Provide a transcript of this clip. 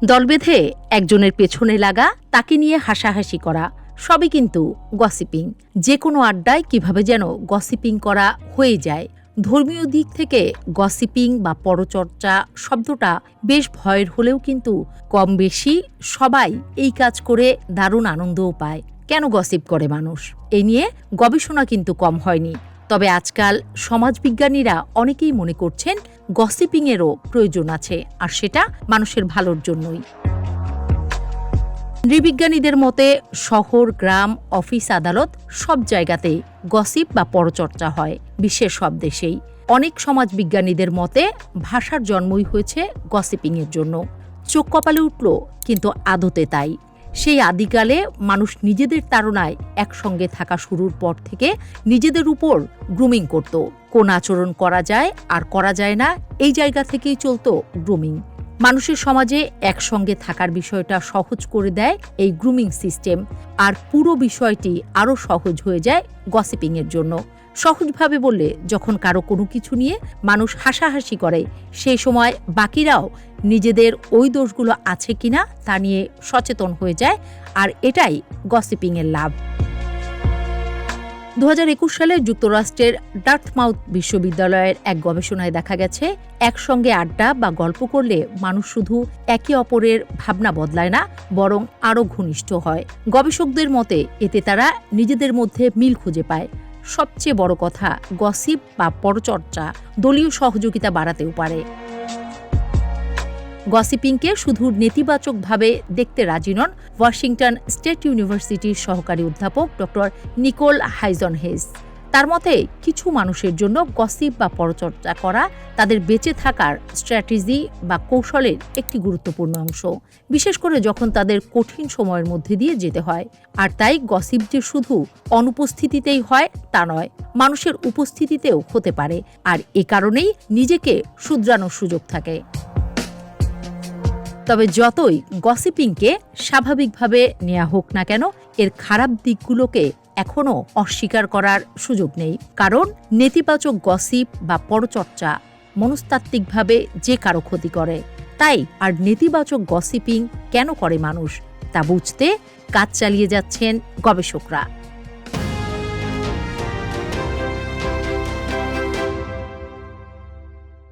দল বেঁধে একজনের পেছনে লাগা, তাকে নিয়ে হাসাহাসি করা, সবই কিন্তু গসিপিং। যে কোনো আড্ডায় কিভাবে যেন গসিপিং করা হয়ে যায়। ধর্মীয় দিক থেকে গসিপিং বা পরচর্চা শব্দটা বেশ ভয়ের হলেও কিন্তু কম বেশি সবাই এই কাজ করে দারুণ আনন্দও পায়। কেন গসিপ করে মানুষ? এই নিয়ে গবেষণা কিন্তু কম হয়নি। তবে আজকাল সমাজবিজ্ঞানীরা অনেকেই মনে করছেন গসিপিংয়েরও প্রয়োজন আছে, আর সেটা মানুষের ভালোর জন্যই। নৃবিজ্ঞানীদের মতে শহর, গ্রাম, অফিস, আদালত সব জায়গাতেই গসিপ বা পরচর্চা হয়, বিশ্বের সব দেশেই। অনেক সমাজবিজ্ঞানীদের মতে ভাষার জন্মই হয়েছে গসিপিংয়ের জন্য। চোখ কপালে উঠল, কিন্তু আদতে তাই। সেই আদিকালে মানুষ নিজেদের তাড়নায় একসঙ্গে থাকা শুরুর পর থেকে নিজেদের উপর গ্রুমিং করত। কোন আচরণ করা যায় আর করা যায় না, এই জায়গা থেকেই চলত গ্রুমিং। মানুষের সমাজে একসঙ্গে থাকার বিষয়টা সহজ করে দেয় এই গ্রুমিং সিস্টেম, আর পুরো বিষয়টি আরও সহজ হয়ে যায় গসিপিংয়ের জন্য। সহজভাবে বললে, যখন কারো কোনো কিছু নিয়ে মানুষ হাসাহাসি করে, সেই সময় বাকিরাও নিজেদের ওই দোষগুলো আছে কিনা তা নিয়ে সচেতন হয়ে যায়, আর এটাই গসিপিংয়ের লাভ। 2021 সালে যুক্তরাষ্ট্রের ডার্থমাউথ বিশ্ববিদ্যালয়ের এক গবেষণায় দেখা গেছে, একসঙ্গে আড্ডা বা গল্প করলে মানুষ শুধু একে অপরের ভাবনা বদলায় না, বরং আরও ঘনিষ্ঠ হয়। গবেষকদের মতে এতে তারা নিজেদের মধ্যে মিল খুঁজে পায়। সবচেয়ে বড় কথা, গসিপ বা পরচর্চা দলীয় সহযোগিতা বাড়াতেও পারে। গসিপিংকে শুধু নেতিবাচকভাবে দেখতে রাজি নন ওয়াশিংটন স্টেট ইউনিভার্সিটির সহকারী অধ্যাপক ডক্টর নিকোল হাইজনহেস। তার মতে কিছু মানুষের জন্য গসিপ বা পরচর্চা করা তাদের বেঁচে থাকার স্ট্র্যাটেজি বা কৌশলের একটি গুরুত্বপূর্ণ অংশ, বিশেষ করে যখন তাদের কঠিন সময়ের মধ্যে দিয়ে যেতে হয়। আর তাই গসিপ যে শুধু অনুপস্থিতিতেই হয় তা নয়, মানুষের উপস্থিতিতেও হতে পারে, আর এ কারণেই নিজেকে শুধরানোর সুযোগ থাকে। তবে যতই গসিপিংকে স্বাভাবিকভাবে নেওয়া হোক না কেন, এর খারাপ দিকগুলোকে এখনও অস্বীকার করার সুযোগ নেই। কারণ নেতিবাচক গসিপ বা পরচর্চা মনস্তাত্ত্বিকভাবে যে কারো ক্ষতি করে। তাই আর নেতিবাচক গসিপিং কেন করে মানুষ, তা বুঝতে কাজ চালিয়ে যাচ্ছেন গবেষকরা।